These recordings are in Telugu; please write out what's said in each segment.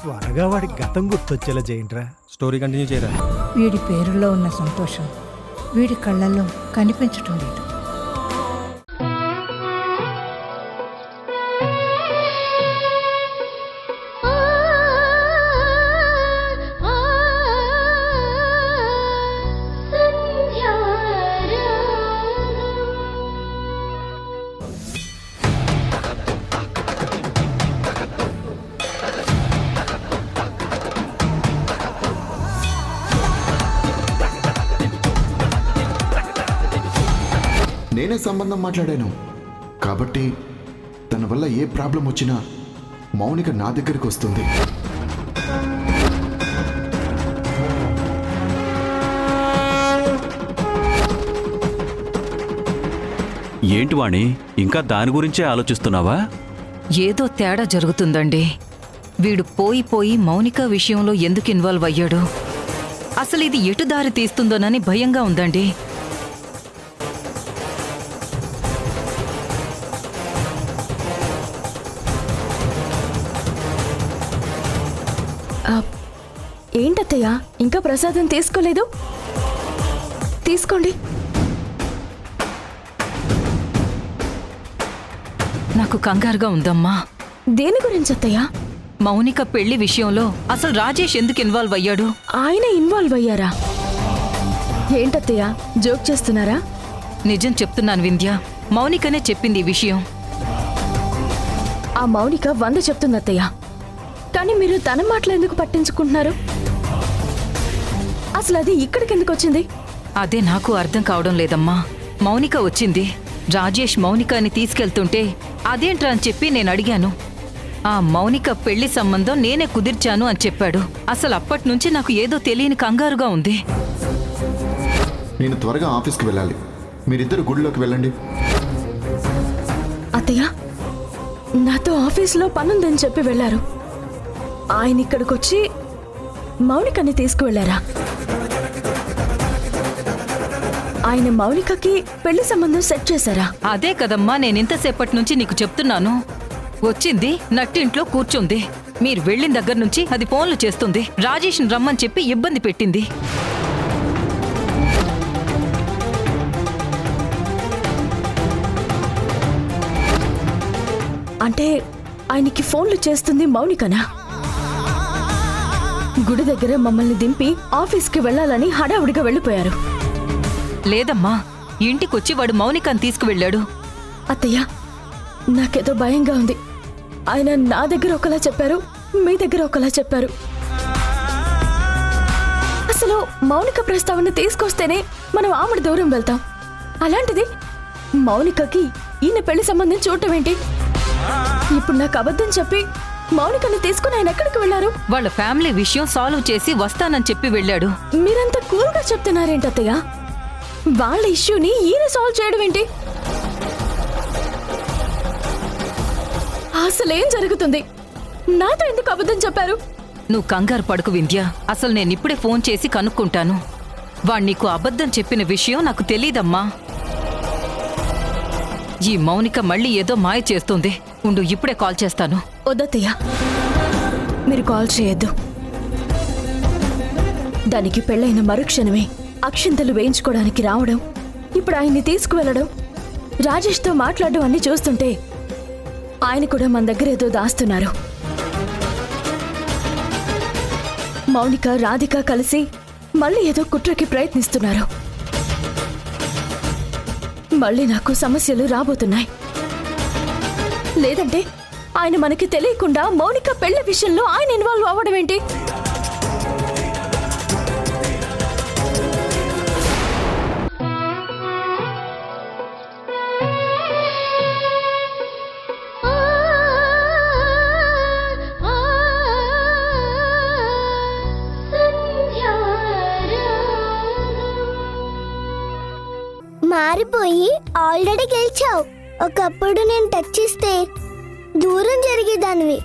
త్వరగా వాడి గతం గుర్తొచ్చేలా చేయండిరా. స్టోరీ కంటిన్యూ చేయరా. వీడి పేరులో ఉన్న సంతోషం వీడి కళ్ళల్లో కనిపించటం లేదు. నేనే సంబంధం మాట్లాడాను కాబట్టి తన వల్ల ఏ ప్రాబ్లం వచ్చినా మౌనిక నా దగ్గరికి వస్తుంది. ఏంటి వాణి, ఇంకా దాని గురించే ఆలోచిస్తున్నావా? ఏదో తేడా జరుగుతుందండి. వీడు పోయి మౌనిక విషయంలో ఎందుకు ఇన్వాల్వ్ అయ్యాడు? అసలు ఇది ఎటు దారి తీస్తుందోనని భయంగా ఉందండి. ఏంటత్తయ్య, ఇంకా ప్రసాదం తీసుకోలేదు? తీసుకోండి. నాకు కంగారుగా ఉందమ్మా. దేని గురించి అత్తయ్య? మౌనిక పెళ్లి విషయంలో అసలు రాజేష్ ఎందుకు ఇన్వాల్వ్ అయ్యాడు? ఆయన ఇన్వాల్వ్ అయ్యారా? ఏంటత్తయ్య, జోక్ చేస్తున్నారా? నిజం చెప్తున్నాను వింధ్య, మౌనికనే చెప్పింది ఈ విషయం. ఆ మౌనిక 100 చెప్తుంది అత్తయ్య, కానీ మీరు తన మాటలు ఎందుకు పట్టించుకుంటున్నారు? అసలు అది ఇక్కడికి ఎందుకు వచ్చింది? అదే నాకు అర్థం కావడం లేదమ్మా. మౌనిక వచ్చింది, రాజేష్ మౌనికని తీసుకెళ్తుంటే అదేంట్రా అని చెప్పి నేను అడిగాను. ఆ మౌనిక పెళ్లి సంబంధం నేనే కుదిర్చాను అని చెప్పాడు. అసలు అప్పటి నుంచి నాకు ఏదో తెలియని కంగారుగా ఉంది. నేను త్వరగా ఆఫీస్కి వెళ్ళాలి, మీరిద్దరు గుడిలోకి వెళ్ళండి. అత్తయ్య, నాతో ఆఫీస్లో పనుందని చెప్పి వెళ్ళారు. ఆయన ఇక్కడికొచ్చి మౌనికని తీసుకువెళ్లారా? ఆయన మౌనికకి పెళ్లి సంబంధం సెట్ చేశారా? అదే కదమ్మా నేనింతసేపటి నుంచి నీకు చెప్తున్నాను. వచ్చింది, నట్టింట్లో కూర్చుంది. మీరు వెళ్ళిన దగ్గర నుంచి అది ఫోన్లు చేస్తుంది. రాజేష్ని రమ్మని చెప్పి ఇబ్బంది పెట్టింది. అంటే ఆయనకి ఫోన్లు చేస్తుంది మౌనికనా? గుడి దగ్గర మమ్మల్ని దింపి ఆఫీస్కి వెళ్లాలని హడావుడిగా వెళ్ళిపోయారు. లేదమ్మా, ఇంటికొచ్చి వాడు మౌనికని తీసుకువెళ్ళాడు. అత్తయ్య, నాకేదో భయంగా ఉంది. ఆయన నా దగ్గర ఒకలా చెప్పారు, మీ దగ్గర ఒకలా చెప్పారు. అసలు మౌనిక ప్రస్తావన తీసుకొస్తేనే మనం ఆమెడు దూరం వెళ్తాం. అలాంటిది మౌనికకి ఈయన పెళ్లి సంబంధం చూడటం ఏంటి? ఇప్పుడు నాకు అబద్ధం చెప్పి మౌనికని తీసుకుని ఆయన ఎక్కడికి వెళ్లారు? వాళ్ళ ఫ్యామిలీ విషయం సాల్వ్ చేసి వస్తానని చెప్పి వెళ్ళాడు. మీరంతా కూల్గా చెప్తున్నారేంటి అత్తయ్య? వాళ్ళ ఇష్యూని ఈయన సాల్వ్ చేయడం ఏంటి? అసలేం జరుగుతుంది? నాతో ఎందుకు అబద్ధం చెప్పారు? నువ్వు కంగారు పడుకు వింధ్య. అసలు నేనిప్పుడే ఫోన్ చేసి కనుక్కుంటాను. వాణ్ణి నీకు అబద్ధం చెప్పిన విషయం నాకు తెలీదమ్మా. ఈ మౌనిక మళ్ళీ ఏదో మాయ చేస్తుంది. ఉండు, ఇప్పుడే కాల్ చేస్తాను. వద్దత్తయ్య, మీరు కాల్ చేయొద్దు. దానికి పెళ్ళైన మరుక్షణమే అక్షింతలు వేయించుకోవడానికి రావడం, ఇప్పుడు ఆయన్ని తీసుకువెళ్ళడం, రాజేష్తో మాట్లాడడం అన్ని చూస్తుంటే ఆయన కూడా మన దగ్గర ఏదో దాస్తున్నారు. మౌనిక, రాధిక కలిసి మళ్ళీ ఏదో కుట్రకి ప్రయత్నిస్తున్నారు. మళ్ళీ నాకు సమస్యలు రాబోతున్నాయి. లేదంటే ఆయన మనకి తెలియకుండా మౌనిక పెళ్లి విషయంలో ఆయన ఇన్వాల్వ్ అవ్వడం ఏంటి? మారిపోయి ఆల్రెడీ గెలిచావు. ఒకప్పుడు నేను టచ్ చేస్తే దూరం జరిగేదానివి,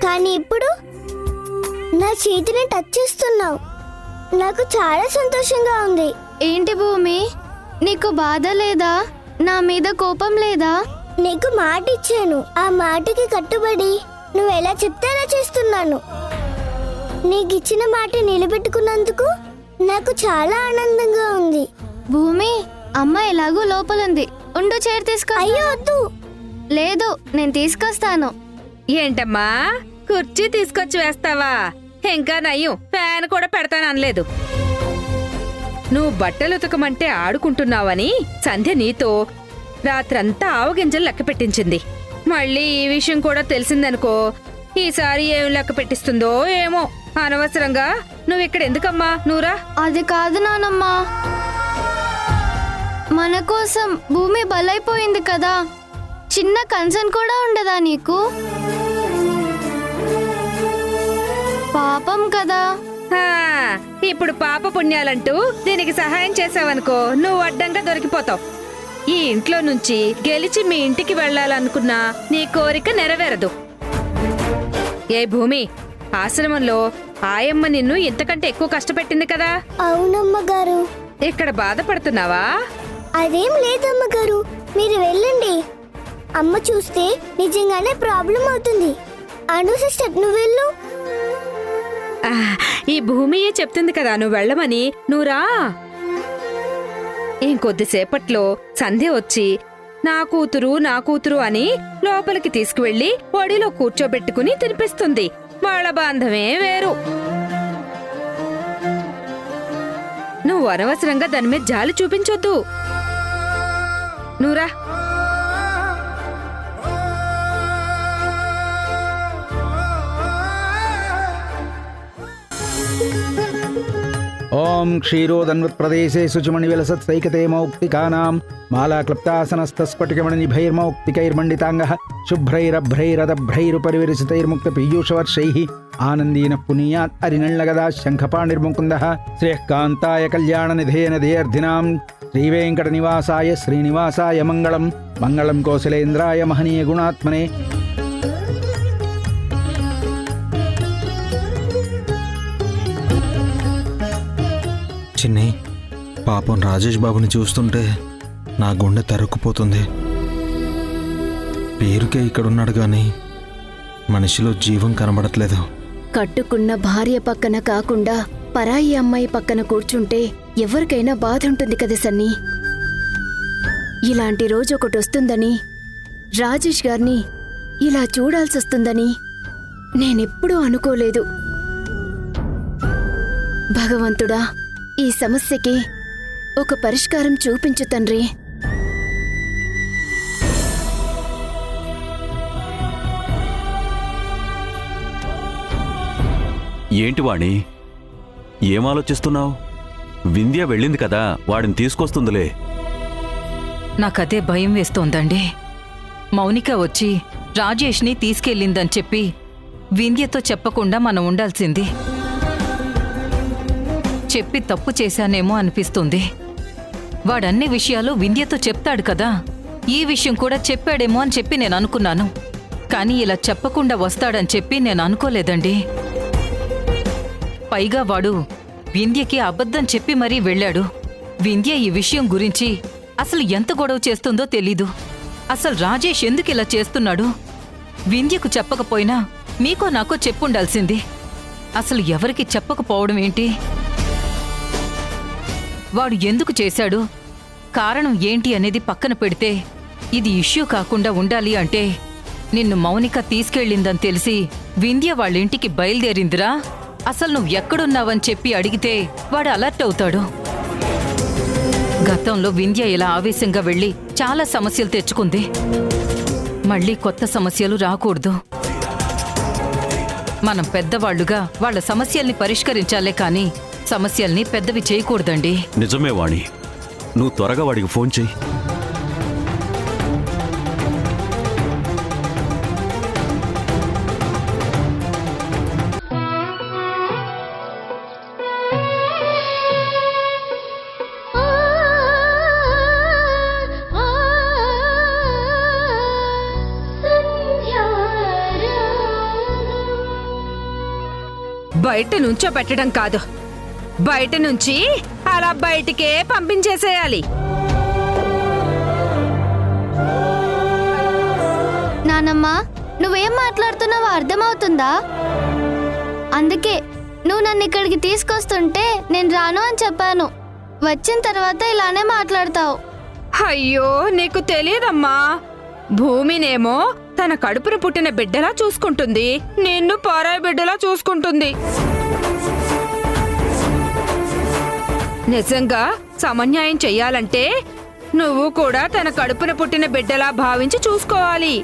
కానీ ఇప్పుడు నా చేతిని టచ్ చేస్తున్నావు. నాకు చాలా సంతోషంగా ఉంది. ఏంటి భూమి, నీకు బాధ లేదా? నా మీద కోపం లేదా? నీకు మాట ఇచ్చాను, ఆ మాటకి కట్టుబడి నువ్వు ఎలా చెప్తే అలా చేస్తున్నాను. నీకు ఇచ్చిన మాట నిలబెట్టుకున్నందుకు నాకు చాలా ఆనందంగా ఉంది. భూమి, అమ్మ ఎలాగో లోపలుంది, ఉండు చైర్ తీసుకో. అయ్యో వద్దు. లేదు, నేను తీసుకొస్తాను. ఏంటమ్మా, కుర్చీ తీసుకొచ్చి వేస్తావా? ఇంకా నయ్యం, ఫ్యాన్ కూడా పెడతాను అనలేదు. నువ్వు బట్టలు ఉతకమంటే ఆడుకుంటున్నావని సంధ్య నీతో రాత్రంతా ఆవగింజలు లెక్క పెట్టించింది. మళ్ళీ ఈ విషయం కూడా తెలిసిందనుకో, ఈసారి ఏం లెక్క పెట్టిస్తుందో ఏమో. అనవసరంగా నువ్వు ఇక్కడ ఎందుకమ్మా, నువ్వురా. అది కాదు నానమ్మా, మన కోసం భూమి బలైపోయింది కదా, చిన్న కన్సర్న్ కూడా ఉండదా నీకు? పాపం కదా. హా, ఇప్పుడు పాప పుణ్యాలంటూ దీనికి సహాయం చేసావనుకో, నువ్వు అడ్డంగా దొరికిపోతావు. ఈ ఇంట్లో నుంచి గెలిచి మీ ఇంటికి వెళ్ళాలనుకున్నా నీ కోరిక నెరవేరదు. ఏ భూమి, ఆశ్రమంలో ఆయమ్మ నిన్ను ఇంతకంటే ఎక్కువ కష్టపెట్టింది కదా. అవునమ్మగారు. ఇక్కడ బాధపడుతున్నావా? అదేం లేదమ్మగారు, మీరు వెళ్ళండి. అమ్మ చూస్తే నిజంగానే ప్రాబ్లం అవుతుంది. అను సిస్టర్, నువ్వు వెళ్ళు. ఆ, ఈ భూమియే చెప్తుంది కదా నువ్వు వెళ్ళమని. నువ్వురా. ఇంకొద్దిసేపట్లో సంధ్య వచ్చి నా కూతురు అని లోపలికి తీసుకువెళ్లి ఒడిలో కూర్చోబెట్టుకుని తినిపిస్తుంది. వాళ్ళ బాంధవే వేరు. నువ్వు అనవసరంగా దాని మీద జాలి చూపించొద్దు. నువ్వురా. ఓం క్షీరోదన్వత్ప్రదేశే శుచిమణివిలసత్సైకతే మౌక్తికానాం మాలాక్లుప్తాసనస్తస్ఫటికమణిభైర్మౌక్తికైర్మండితాంగః శుభ్రైరభ్రైరదభ్రైరుపరివిరసితైర్ముక్తపీయూషవర్షైః ఆనందీన పునీయాత్ అరినళ్ళగదా శంఖపాణిర్ముకుందః శ్రేయః కాంతాయ కళ్యాణనిధేయనిధేయర్థినాం శ్రీవేంకటనివాసాయ శ్రీనివాసాయ మంగళం. మంగళం కోసలేంద్రాయ మహనీయ గుణాత్మనే. చిన్ని, పాపం రాజేష్ బాబుని చూస్తుంటే నా గుండె తరుక్కుపోతుంది. పేరుకే ఇక్కడున్నాడు కానీ మనిషిలో జీవం కనబడట్లేదు. కట్టుకున్న భార్య పక్కన కాకుండా పరాయి అమ్మాయి పక్కన కూర్చుంటే ఎవరికైనా బాధ ఉంటుంది కదా సన్నీ. ఇలాంటి రోజు ఒకటి వస్తుందని, రాజేష్ గారిని ఇలా చూడాల్సొస్తుందని నేనెప్పుడూ అనుకోలేదు. భగవంతుడా, ఈ సమస్యకి ఒక పరిష్కారం చూపించు తండ్రి. ఏంటి వాణి, ఏం ఆలోచిస్తున్నావు? వింధ్య వెళ్ళింది కదా, వాడిని తీసుకొస్తుందిలే. నాకదే భయం వేస్తోందండి. మౌనిక వచ్చి రాజేష్ని తీసుకెళ్ళిందని చెప్పి వింధ్యతో చెప్పకుండా మనం ఉండాల్సింది. చెప్పి తప్పు చేశానేమో అనిపిస్తుంది. వాడన్ని విషయాలు వింధ్యతో చెప్తాడు కదా, ఈ విషయం కూడా చెప్పాడేమో అని చెప్పి నేను అనుకున్నాను. కానీ ఇలా చెప్పకుండా వస్తాడని చెప్పి నేను అనుకోలేదండి. పైగా వాడు వింధ్యకి అబద్ధం చెప్పి మరీ వెళ్ళాడు. వింధ్య ఈ విషయం గురించి అసలు ఎంత గొడవ చేస్తుందో తెలీదు. అసలు రాజేష్ ఎందుకు ఇలా చేస్తున్నాడు? వింధ్యకు చెప్పకపోయినా మీకో నాకో చెప్పుండాల్సింది. అసలు ఎవరికి చెప్పకపోవడం ఏంటి? వాడు ఎందుకు చేశాడు, కారణం ఏంటి అనేది పక్కన పెడితే, ఇది ఇష్యూ కాకుండా ఉండాలి అంటే నిన్ను మౌనిక తీసుకెళ్ళిందని తెలిసి వింధ్య వాళ్ళింటికి బయలుదేరిందిరా. అసలు నువ్వు ఎక్కడున్నావని చెప్పి అడిగితే వాడు అలర్ట్ అవుతాడు. గతంలో వింధ్య ఇలా ఆవేశంగా వెళ్ళి చాలా సమస్యలు తెచ్చుకుంది. మళ్ళీ కొత్త సమస్యలు రాకూడదు. మనం పెద్దవాళ్లుగా వాళ్ళ సమస్యల్ని పరిష్కరించాలే కానీ సమస్యల్ని పెద్దవి చేయకూడదండి. నిజమే వాణి, నువ్వు త్వరగా వాడికి ఫోన్ చెయ్యి. బయట నుంచో పెట్టడం కాదు, బయట నుంచి అలా బయటికే పంపించేసేయాలి. నానమ్మ, నువ్వేం మాట్లాడుతున్నావో అర్థమవుతుందా? అందుకే నువ్వు నన్ను ఇక్కడికి తీసుకొస్తుంటే నేను రాను అని చెప్పాను. వచ్చిన తర్వాత ఇలానే మాట్లాడతావు. అయ్యో నీకు తెలియదమ్మా, భూమినేమో తన కడుపున పుట్టిన బిడ్డలా చూసుకుంటుంది, నిన్ను పారాయి బిడ్డలా చూసుకుంటుంది. నిజంగా సమన్యాయం చెయ్యాలంటే నువ్వు కూడా తన కడుపున పుట్టిన బిడ్డలా భావించి చూసుకోవాలి.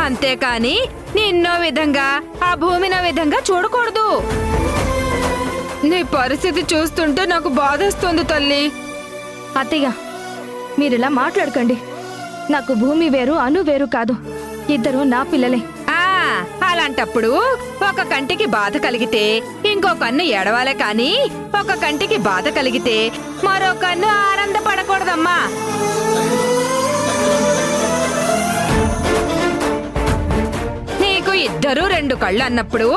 అంతేకాని నిన్నో విధంగా ఆ భూమినో విధంగా చూడకూడదు. నీ పరిస్థితి చూస్తుంటే నాకు బాధేస్తుంది తల్లి. అత్తయ్య, మీరిలా మాట్లాడకండి. నాకు భూమి వేరు, అను వేరు కాదు. ఇద్దరు నా పిల్లలే. అలాంటప్పుడు ఒక కంటికి బాధ కలిగితే ఇంకో కన్ను ఏడవాలే కాని ఒక కంటికి బాధ కలిగితే మరో కన్ను ఆనందపడకూడదమ్మా. నీకు ఇద్దరు రెండు కళ్ళు అన్నప్పుడు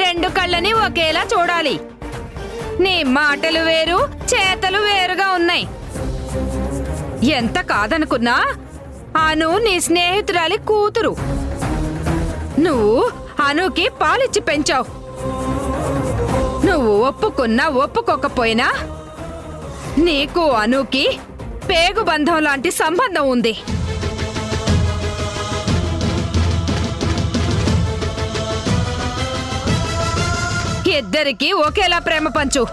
రెండు కళ్ళని ఒకేలా చూడాలి. నీ మాటలు వేరు, చేతలు వేరుగా ఉన్నాయి. ఎంత కాదనుకున్నా అను నీ స్నేహితురాలి కూతురు. నువ్వు అనుకి పాలిచ్చి పెంచావు. నువ్వు ఒప్పుకున్నా ఒప్పుకోకపోయినా నీకు అనుకి పేగు బంధం లాంటి సంబంధం ఉంది. ఇద్దరికి ఒకేలా ప్రేమ పంచు.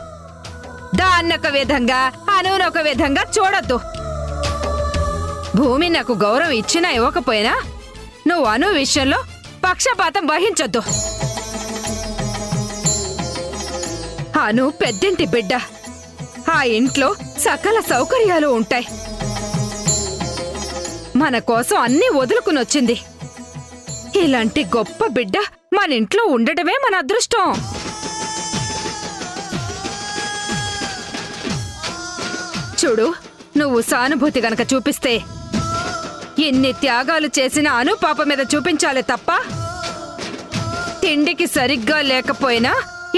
దాన్నొక విధంగా అనునొక విధంగా చూడొద్దు. భూమి నాకు గౌరవం ఇచ్చినా ఇవ్వకపోయినా నువ్వు అను విషయంలో పక్షపాతం వహించొద్దు. అను పెద్దింటి బిడ్డ. ఆ ఇంట్లో సకల సౌకర్యాలు ఉంటాయి. మన కోసం అన్నీ వదులుకునొచ్చింది. ఇలాంటి గొప్ప బిడ్డ మన ఇంట్లో ఉండటమే మన అదృష్టం. చూడు, నువ్వు సానుభూతి గనక చూపిస్తే ఎన్ని త్యాగాలు చేసిన అను పాప మీద చూపించాలే తప్ప తిండికి సరిగ్గా లేకపోయినా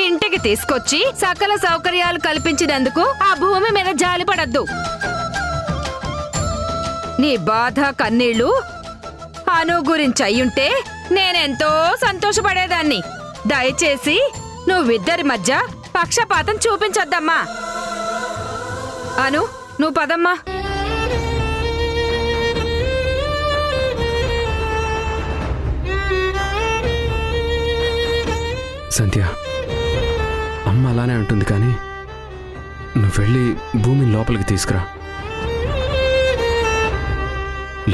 ఇంటికి తీసుకొచ్చి సకల సౌకర్యాలు కల్పించినందుకు ఆ భూమి మీద జాలిపడద్దు. నీ బాధ కన్నీళ్లు అను గురించి అయ్యుంటే నేనెంతో సంతోషపడేదాన్ని. దయచేసి నువ్విద్దరి మధ్య పక్షపాతం చూపించొద్దమ్మా. అను, నువ్వు పదమ్మా. సంధ్య, అమ్మ అలానే అంటుంది కానీ నువ్వు వెళ్ళి భూమిని లోపలికి తీసుకురా.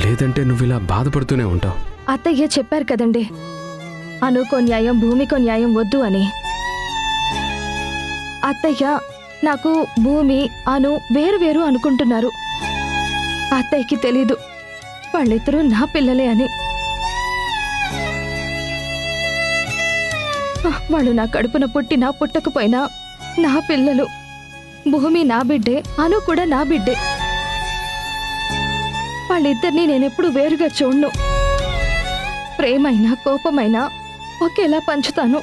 లేదంటే నువ్వు ఇలా బాధపడుతూనే ఉంటావు. అత్తయ్య చెప్పారు కదండి, అనుకో న్యాయం భూమికో న్యాయం వద్దు అని. అత్తయ్య నాకు భూమి అను వేరు వేరు అనుకుంటున్నారు. అత్తయ్యకి తెలీదు వాళ్ళిద్దరూ నా పిల్లలే అని. వాళ్ళు నా కడుపున పుట్టినా పుట్టకపోయినా నా పిల్లలు. భూమి నా బిడ్డే, అను కూడా నా బిడ్డే. వాళ్ళిద్దరినీ నేనెప్పుడు వేరుగా చూడ్ను. ప్రేమైనా కోపమైనా ఒకేలా పంచుతాను.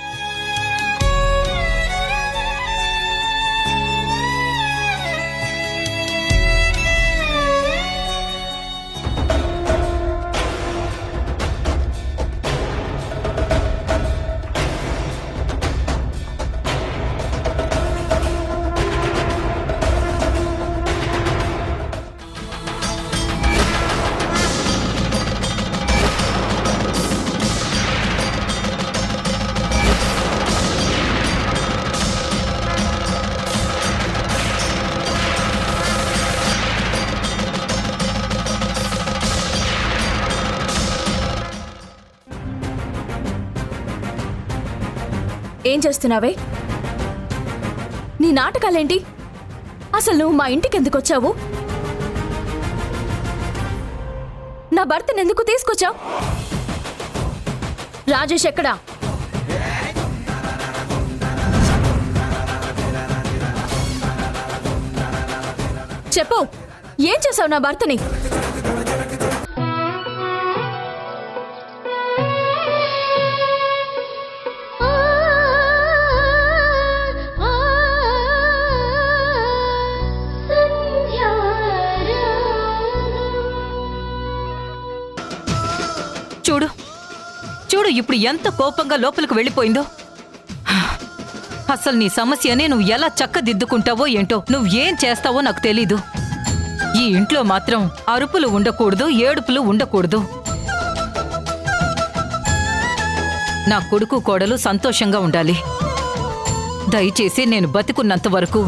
ఏం చేస్తున్నావే? నీ నాటకాలేంటి? అసలు నువ్వు మా ఇంటికి ఎందుకు వచ్చావు? నా భర్తను ఎందుకు తీసుకొచ్చావు? రాజేష్ ఎక్కడా? చెప్పు, ఏం చేసావు నా భర్తని? ఇప్పుడు ఎంత కోపంగా లోపలికి వెళ్ళిపోయిందో. అసలు నీ సమస్యనే నువ్వు ఎలా చక్కదిద్దుకుంటావో ఏంటో, నువ్వేం చేస్తావో నాకు తెలీదు. ఈ ఇంట్లో మాత్రం అరుపులు ఉండకూడదు, ఏడుపులు ఉండకూడదు. నా కొడుకు కోడలు సంతోషంగా ఉండాలి. దయచేసి నేను బతికున్నంత వరకు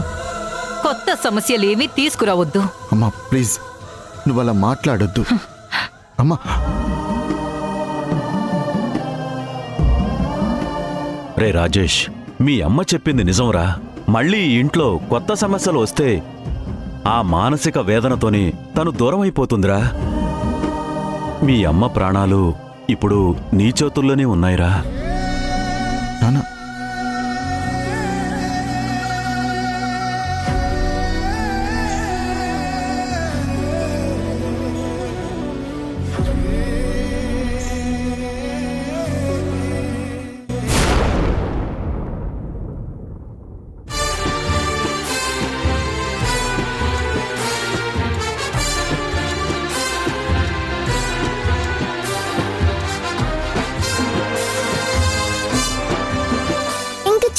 కొత్త సమస్యలేమీ తీసుకురావద్దు. అమ్మా ప్లీజ్, నువ్వు అలా మాట్లాడొద్దు అమ్మా. రే రాజేష్, మీ అమ్మ చెప్పింది నిజంరా. మళ్ళీ ఈ ఇంట్లో కొత్త సమస్యలు వస్తే ఆ మానసిక వేదనతోని తను దూరం అయిపోతుందిరా. మీ అమ్మ ప్రాణాలు ఇప్పుడు నీ చేతుల్లోనే ఉన్నాయిరా. నాన్న,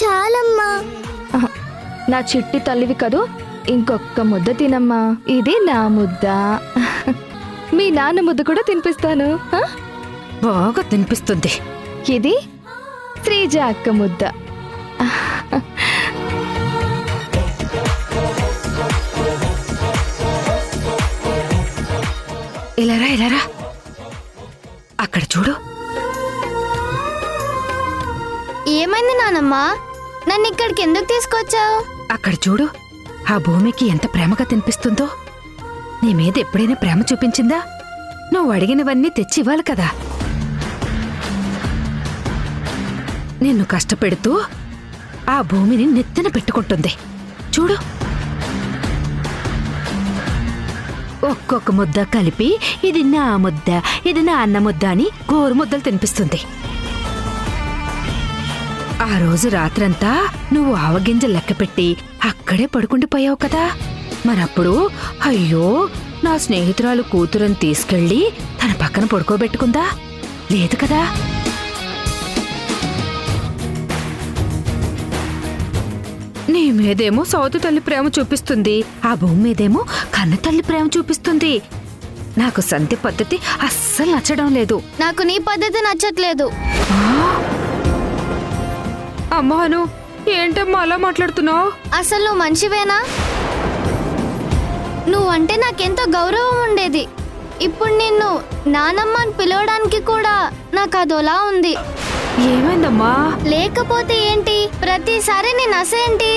చాలమ్మా. నా చిట్టి తల్లివి కదూ, ఇంకొక్క ముద్ద తినమ్మా. ఇది నా ముద్ద. మీ నాన్న ముద్ద కూడా తినిపిస్తాను. బాగా తినిపిస్తుంది. ఇది శ్రీజ అక్క ముద్ద. ఇలారా ఇలారా, అక్కడ చూడు. ఏమైంది నానమ్మా? నన్ను ఇక్కడికి ఎందుకు తీసుకొచ్చావు? అక్కడ చూడు, ఆ భూమికి ఎంత ప్రేమగా తినిపిస్తుందో. నీ మీద ఎప్పుడైనా ప్రేమ చూపించిందా? నువ్వు అడిగినవన్నీ తెచ్చి ఇవ్వాలి కదా. నిన్ను కష్టపెడుతూ ఆ భూమిని నెత్తిన పెట్టుకుంటుంది. చూడు, ఒక్కొక్క ముద్ద కలిపి ఇది నా ముద్ద, ఇది నా అన్న ముద్ద అని గోరు ముద్దలు తినిపిస్తుంది. ఆ రోజు రాత్రంతా నువ్వు ఆవగింజలు లెక్కపెట్టి అక్కడే పడుకుండిపోయావు కదా. మరప్పుడు అయ్యో నా స్నేహితురాలు కూతురని తీసుకెళ్లి తన పక్కన పడుకోబెట్టుకుందా? లేదు కదా. నీ మీదేమో సౌతి తల్లి ప్రేమ చూపిస్తుంది, ఆ భూమి మీదేమో కన్న తల్లి ప్రేమ చూపిస్తుంది. నాకు సంతి పద్ధతి అస్సలు నచ్చడం లేదు. నాకు నీ పద్ధతి నచ్చట్లేదు. అమ్మాను, ఏంటమ్మా అలా మాట్లాడుతున్నావు? అసలు నువ్వు మనిషివేనా? నువ్వంటే నాకెంతో గౌరవం ఉండేది. ఇప్పుడు నిన్ను నానమ్మ అని పిలవడానికి కూడా నాకు అదోలా ఉంది. ఏమైందమ్మా? లేకపోతే ఏంటి, ప్రతిసారి నీ నసేంటి?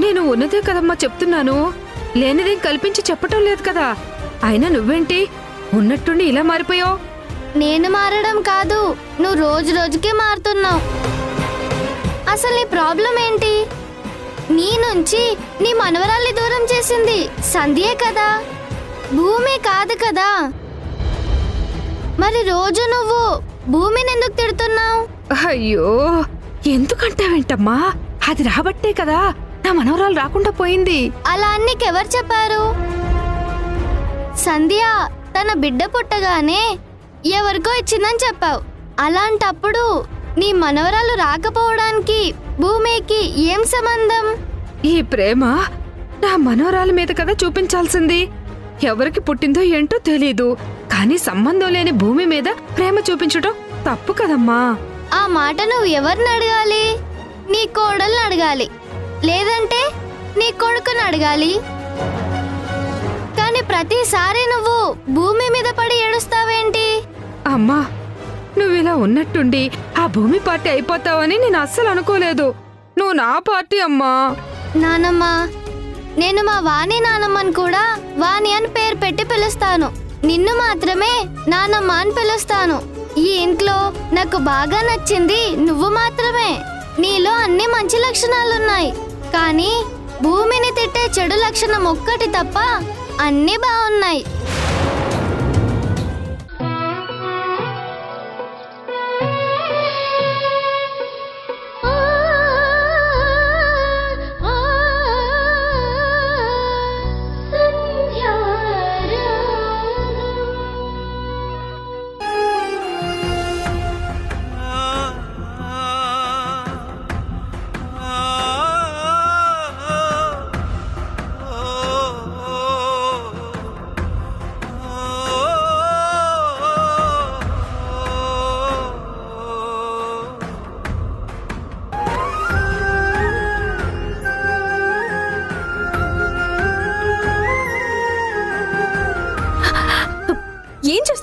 నేను ఉన్నదే కదమ్మా చెప్తున్నాను, లేనిదేం కల్పించి చెప్పటం లేదు కదా. అయినా నువ్వేంటి ఉన్నట్టుండి ఇలా మారిపోయావు? నేను మారడం కాదు, నువ్వు రోజు రోజుకి మారుతున్నావు. అసలు నీ ప్రాబ్లం ఏంటి? నీ నుంచి నీ మనవరాల్ని దూరం చేసింది సంధ్యే కదా, భూమి కాదు కదా. మరి రోజు నువ్వు భూమిని ఎందుకు తిడుతున్నావు? అయ్యో, ఎందుకంటావేంటమ్మా? అది రాబట్టే కదా నా మనవరాలు రాకుండా పోయింది. అలా నీకెవరు చెప్పారు? సంధ్య తన బిడ్డ పుట్టగానే ఎవరికో ఇచ్చిందని చెప్పావు. అలాంటప్పుడు నీ మనవరాలు రాకపోవడానికి భూమికి ఏం సంబంధం? ఈ ప్రేమ నా మనవరాల మీద కదా చూపించాల్సింది. ఎవరికి పుట్టిందో ఏంటో తెలీదు, కానీ సంబంధం లేని భూమి మీద ప్రేమ చూపించడం తప్పు కదమ్మా. ఆ మాట నువ్వు ఎవరిని అడగాలి? నీ కోడల్ని అడగాలి, లేదంటే నీ కొడుకుని అడగాలి. కానీ ప్రతిసారి నువ్వు భూమి మీద పడి ఏడుస్తావేంటి? అమ్మా, నువ్విలా ఉన్నట్టుండి ఆ భూమి పార్టీ అయిపోతావని నేను అస్సలు అనుకోలేదు. నువ్వు నా పార్టీ అమ్మా. నానమ్మ, నేను మా వాణి నానమ్మని కూడా వాణి అని పేరు పెట్టి పిలుస్తాను. నిన్ను మాత్రమే నానమ్మ అని పిలుస్తాను. ఈ ఇంట్లో నాకు బాగా నచ్చింది నువ్వు మాత్రమే. నీలో అన్ని మంచి లక్షణాలున్నాయి, కానీ భూమిని తిట్టే చెడు లక్షణం ఒక్కటి తప్ప అన్నీ బాగున్నాయి.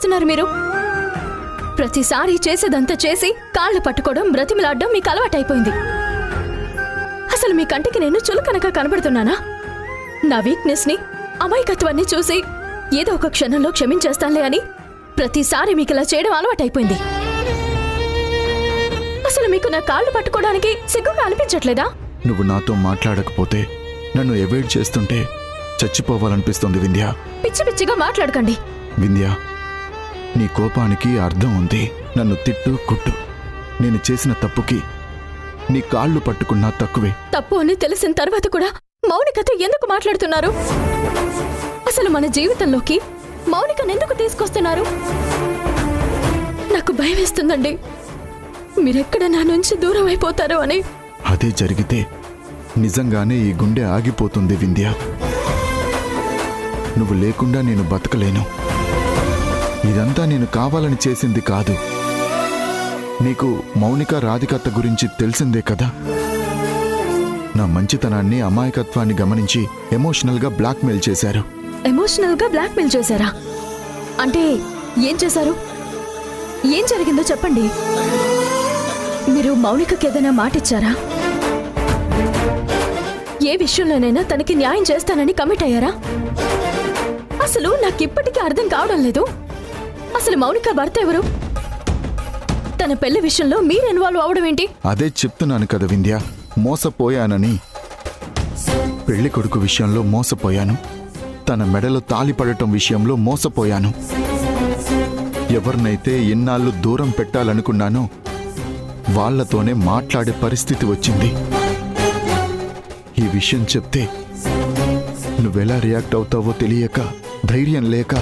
చేస్తున్నారు మీరు? ప్రతిసారి చేసేదంతా చేసి కాళ్ళు పట్టుకోవడం, బ్రతిమలాడడం మీకు అలవాటైపోయింది. అసలు మీ కంటికి నేను చులకనగా కనబడుతున్నానా? నా వీక్నెస్ ని, అమాయకత్వాన్ని చూసి ఏదో ఒక క్షణంలో క్షమించేస్తానులే అని ప్రతిసారి మీకు ఇలా చేయడం అలవాటైపోయింది. అసలు మీకు నా కాళ్ళు పట్టుకోవడానికి సిగ్గుగా అనిపించట్లేదా? నువ్వు నాతో మాట్లాడకపోతే, నన్ను అవాయిడ్ చేస్తుంటే చచ్చిపోవాలనిపిస్తుంది వింధ్య. పిచ్చి పిచ్చిగా మాట్లాడకండి. వింధ్య, నీ కోపానికి అర్థం ఉంది. నన్ను తిట్టు, కుట్టు. నేను చేసిన తప్పుకి నీ కాళ్ళు పట్టుకున్నా తక్కువే. తప్పు అని తెలిసిన తర్వాత కూడా మౌనికతో ఎందుకు మాట్లాడుతున్నారు? అసలు మన జీవితంలోకి మౌనికను ఎందుకు తీసుకొస్తున్నారు? నాకు భయం వేస్తుందండి, మీరెక్కడ నా నుంచి దూరం అయిపోతారో అని. అదే జరిగితే నిజంగానే ఈ గుండె ఆగిపోతుంది వింధ్య. నువ్వు లేకుండా నేను బతకలేను. ఇదంతా నేను కావాలని చేసింది కాదు. నీకు మౌనిక, రాధికత్త గురించి తెలిసిందే కదా. నా మంచితనాన్ని, అమాయకత్వాన్ని గమనించి ఎమోషనల్గా బ్లాక్మెయిల్ చేశారు. ఎమోషనల్గా బ్లాక్మెయిల్ చేశారా? అంటే ఏం చేశారు? ఏం జరిగిందో చెప్పండి. మీరు మౌనికకి ఏదైనా మాటిచ్చారా? ఏ విషయంలోనైనా తనకి న్యాయం చేస్తానని కమిట్ అయ్యారా? అసలు నాకిప్పటికీ అర్థం కావడం లేదు. అసలు మౌనిక భర్త ఎవరు? తన పెళ్లి విషయంలో మీరు ఇన్వాల్వ్ అవడం ఏంటి? అదే చెప్తున్నాను కదా వింధ్య, మోసపోయానని. పెళ్లి కొడుకు విషయంలో మోసపోయాను. తన మెడలో తాళి పడటం విషయంలో మోసపోయాను. ఎవరినైతే ఇన్నాళ్ళు దూరం పెట్టాలనుకున్నానో వాళ్లతోనే మాట్లాడే పరిస్థితి వచ్చింది. ఈ విషయం చెప్తే నువ్వెలా రియాక్ట్ అవుతావో తెలియక, ధైర్యం లేక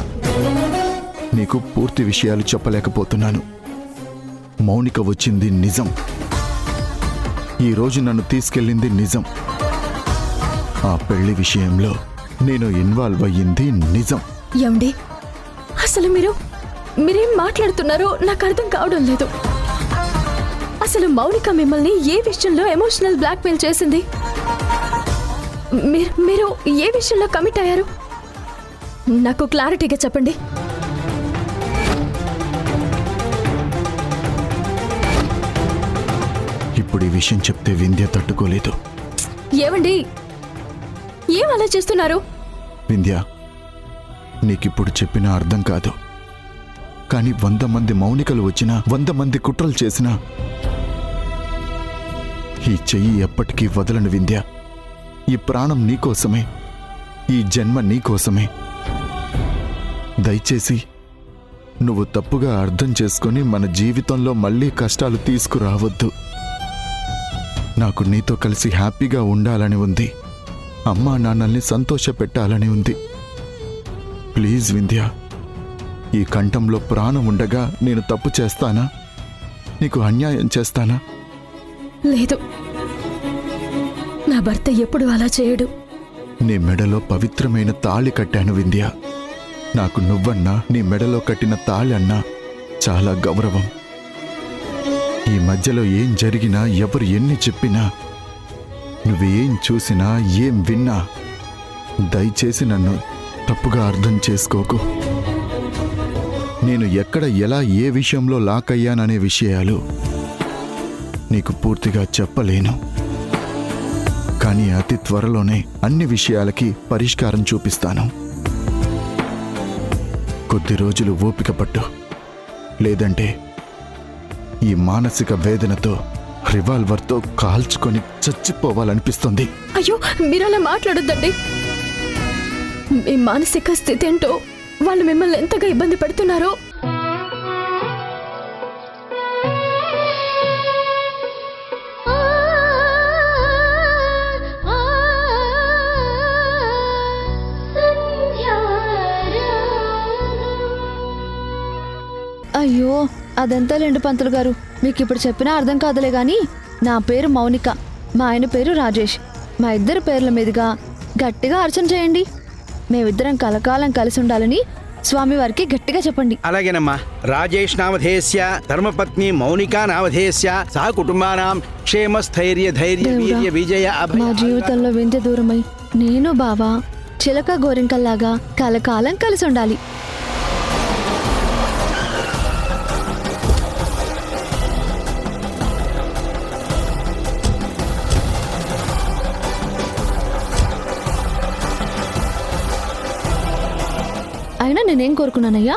నీకు పూర్తి విషయాలు చెప్పలేకపోతున్నాను. మౌనిక వచ్చింది నిజం. ఈరోజు నన్ను తీసుకెళ్ళింది నిజం. ఆ పెళ్లి విషయంలో నేను ఇన్వాల్వ్ అయ్యింది నిజం. ఏమండి, అసలు మీరేం మాట్లాడుతున్నారో నాకు అర్థం కావడం లేదు. అసలు మౌనిక మిమ్మల్ని ఏ విషయంలో ఎమోషనల్ బ్లాక్మెయిల్ చేసింది? మీరు ఏ విషయంలో కమిట్ అయ్యారు? నాకు క్లారిటీగా చెప్పండి. ఇప్పుడు ఈ విషయం చెప్తే వింధ్య తట్టుకోలేదు. ఏమండి, ఏం అలా చేస్తున్నారు? వింధ్య, నీకిప్పుడు చెప్పినా అర్థం కాదు. కానీ 100 మంది మౌనికలు వచ్చినా, 100 మంది కుట్రలు చేసినా ఈ చెయ్యి ఎప్పటికీ వదలను వింధ్య. ఈ ప్రాణం నీకోసమే, ఈ జన్మ నీకోసమే. దయచేసి నువ్వు తప్పుగా అర్థం చేసుకొని మన జీవితంలో మళ్ళీ కష్టాలు తీసుకురావద్దు. నాకు నీతో కలిసి హ్యాపీగా ఉండాలని ఉంది. అమ్మా నాన్నల్ని సంతోషపెట్టాలని ఉంది. ప్లీజ్ వింధ్య, ఈ కంఠంలో ప్రాణం ఉండగా నేను తప్పు చేస్తానా? నీకు అన్యాయం చేస్తానా? లేదు, నా భర్త ఎప్పుడు అలా చేయడు. నీ మెడలో పవిత్రమైన తాళి కట్టాను వింధ్య. నాకు నువ్వన్నా, నీ మెడలో కట్టిన తాళి అన్నా చాలా గౌరవం. ఈ మధ్యలో ఏం జరిగినా, ఎవరు ఎన్ని చెప్పినా, నువ్వేం చూసినా, ఏం విన్నా దయచేసి నన్ను తప్పుగా అర్థం చేసుకోకు. నేను ఎక్కడ, ఎలా, ఏ విషయంలో లాక్ అయ్యాననే విషయాలు నీకు పూర్తిగా చెప్పలేను. కానీ అతి త్వరలోనే అన్ని విషయాలకి పరిష్కారం చూపిస్తాను. కొద్ది రోజులు ఓపిక పట్టు. లేదంటే ఈ మానసిక వేదనతో రివాల్వర్తో కాల్చుకొని చచ్చిపోవాలనిపిస్తుంది. అయ్యో, మీరలా మాట్లాడొద్దండి. మీ మానసిక స్థితి ఏంటో, వాళ్ళు మిమ్మల్ని ఎంతగా ఇబ్బంది పెడుతున్నారో. అయ్యో, అదంతా లేండి పంతులు గారు. మీకు ఇప్పుడు చెప్పినా అర్థం కాదులే గాని, నా పేరు మౌనిక, మా ఆయన పేరు రాజేష్. మా ఇద్దరి పేర్ల మీదుగా గట్టిగా అర్చన చేయండి. మేమిద్దరం కలకాలం కలిసి ఉండాలని స్వామివారికి గట్టిగా చెప్పండి. అలాగేనమ్మా. రాజేష్ నామధేయస్య ధర్మపత్ని మౌనికా నామధేయస్య సహ కుటుంబానాం క్షేమ స్థైర్య ధైర్య వీర్య విజయ అభయ. మా జీవితంలో వింధ్య దూరమై నేను బావా చిలక గోరింకల్లాగా కలకాలం కలిసి ఉండాలి. నేనేం కోరుకున్నానయ్యా?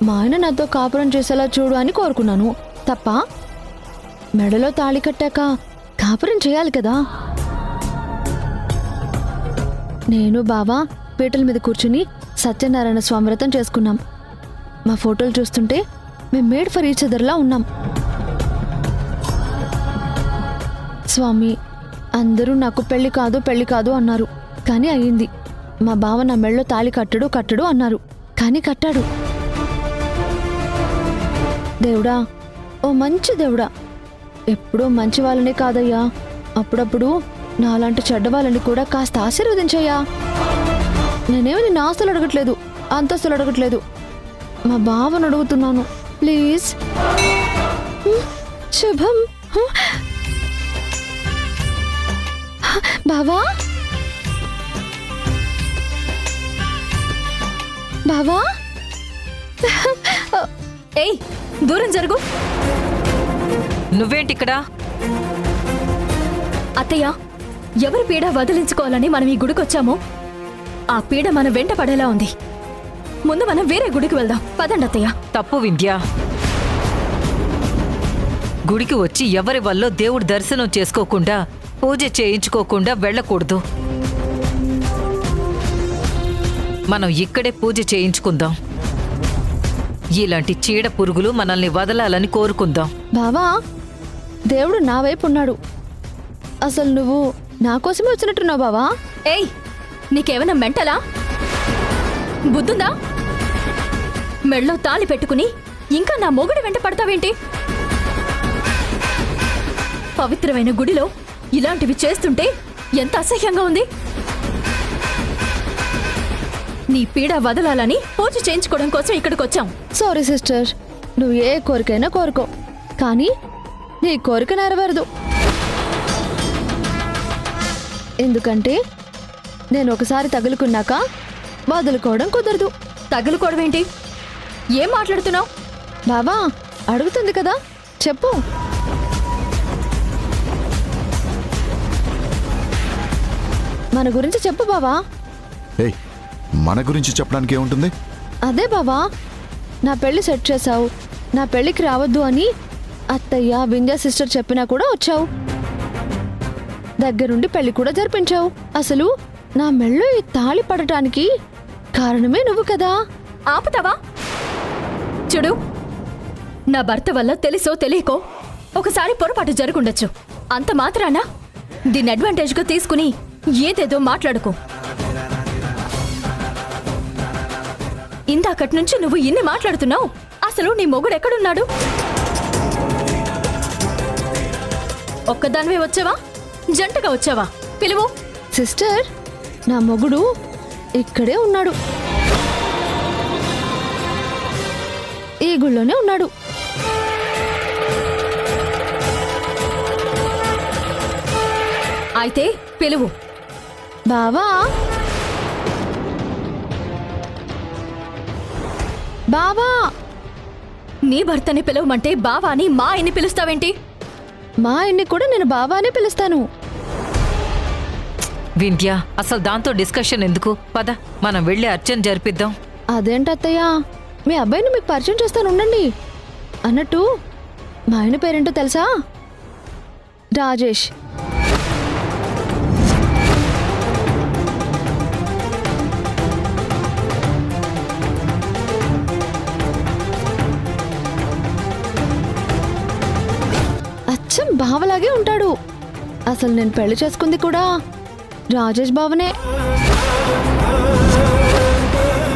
మా ఆయన నాతో కాపురం చేసేలా చూడు అని కోరుకున్నాను తప్ప. మెడలో తాళి కట్టాక కాపురం చేయాలి కదా. నేను బావా పీటల మీద కూర్చుని సత్యనారాయణ స్వామి వ్రతం చేసుకున్నాం. మా ఫోటోలు చూస్తుంటే మేము మేడ్ ఫర్ ఈచ్ అదర్లా ఉన్నాం. స్వామి అందరూ నాకు పెళ్లి కాదు అన్నారు, కానీ అయ్యింది. మా బావ నా మెడలో తాళి కట్టడు అన్నారు, కానీ కట్టాడు. దేవుడా, ఓ మంచి దేవుడా, ఎప్పుడూ మంచి వాళ్ళని కాదయ్యా, అప్పుడప్పుడు నాలాంటి చెడ్డ వాళ్ళని కూడా కాస్త ఆశీర్వదించయ్యా. నేనేమి నిన్ను ఆస్తులు అడగట్లేదు, అంతస్తులు అడగట్లేదు, మా బావను అడుగుతున్నాను ప్లీజ్. శుభం. బావా, బావా. ఏయ్, దూరం జరుగు. నువ్వేంటిక్కడ? అత్తయ్య, ఎవరి పీడ వదిలించుకోవాలని మనం ఈ గుడికొచ్చామో ఆ పీడ మన వెంట పడేలా ఉంది. ముందు మనం వేరే గుడికి వెళ్దాం. పదండి అత్తయ్య. తప్పు వింధ్య. గుడికి వచ్చి ఎవరి వల్ల దేవుడి దర్శనం చేసుకోకుండా పూజ చేయించుకోకుండా వెళ్ళకూడదు. మనం ఇక్కడే పూజ చేయించుకుందాం. ఇలాంటి చీడ పురుగులు మనల్ని వదలాలని కోరుకుందాం. బావా, దేవుడు నా వైపు ఉన్నాడు. అసలు నువ్వు నా కోసమే వచ్చినట్టున్నావు బావా. ఏయ్, నీకేమైనా మెంటలా? బుద్ధుందా? మెళ్ళో తాళి పెట్టుకుని ఇంకా నా మొగుడి వెంట పడతావేంటి? పవిత్రమైన గుడిలో ఇలాంటివి చేస్తుంటే ఎంత అసహ్యంగా ఉంది. నీ పీడ వదలాలని పూజ చేయించుకోవడం కోసం ఇక్కడికి వచ్చాం. సారీ సిస్టర్, నువ్వు ఏ కోరికైనా కోరుకో, కానీ నీ కోరిక నెరవేరదు. ఎందుకంటే నేను ఒకసారి తగులుకున్నాక వదులుకోవడం కుదరదు. తగులుకోవడం ఏంటి? ఏం మాట్లాడుతున్నావు? బావా అడుగుతుంది కదా, చెప్పు. మన గురించి చెప్పు బావా. ఏయ్, మన గురించి చెప్పడానికి ఏముంటుంది? అదే బావా, నా పెళ్లి సెట్ చేసావు, నా పెళ్లికి రావద్దు అని అత్తయ్య వింధ్య సిస్టర్ చెప్పినా కూడా వచ్చావు. దగ్గరుండి పెళ్లి కూడా జరిపించావు. అసలు నా మెళ్ళో ఈ తాళి పడటానికి కారణమే నువ్వు కదా. ఆపుతావా? చూడు, నా భర్త వల్ల తెలుసో తెలియకో ఒకసారి పొరపాటు జరుగుండొచ్చు. అంత మాత్రాన దీన్ని అడ్వాంటేజ్గా తీసుకుని ఏదేదో మాట్లాడుకో. ఇందాకటి నుంచి నువ్వు ఇన్ని మాట్లాడుతున్నావు. అసలు నీ మొగుడు ఎక్కడున్నాడు? ఒక్కదానివే వచ్చావా, జంటగా వచ్చావా? పిలువు. సిస్టర్, నా మొగుడు ఇక్కడే ఉన్నాడు, ఈ గుళ్ళోనే ఉన్నాడు. అయితే పిలువు. బావా, బావా. నీ భర్తని పిలవమంటే బావా అని మా ఆయన్ని పిలుస్తావేంటి? మా ఆయన్ని కూడా నేను బావా అని పిలుస్తాను. వింధ్య, అసలు దాంతో డిస్కషన్ ఎందుకు? పద, మనం వెళ్ళి అర్చన జరిపిద్దాం. అదేంటత్తయ్య, మీ అబ్బాయిని మీకు పరిచయం చేస్తాను, ఉండండి. అన్నట్టు మా ఆయన పేరేంటో తెలుసా? రాజేష్. అచ్చం బావలాగే ఉంటాడు. అసలు నేను పెళ్లి చేసుకుంది కూడా రాజేష్ బావనే.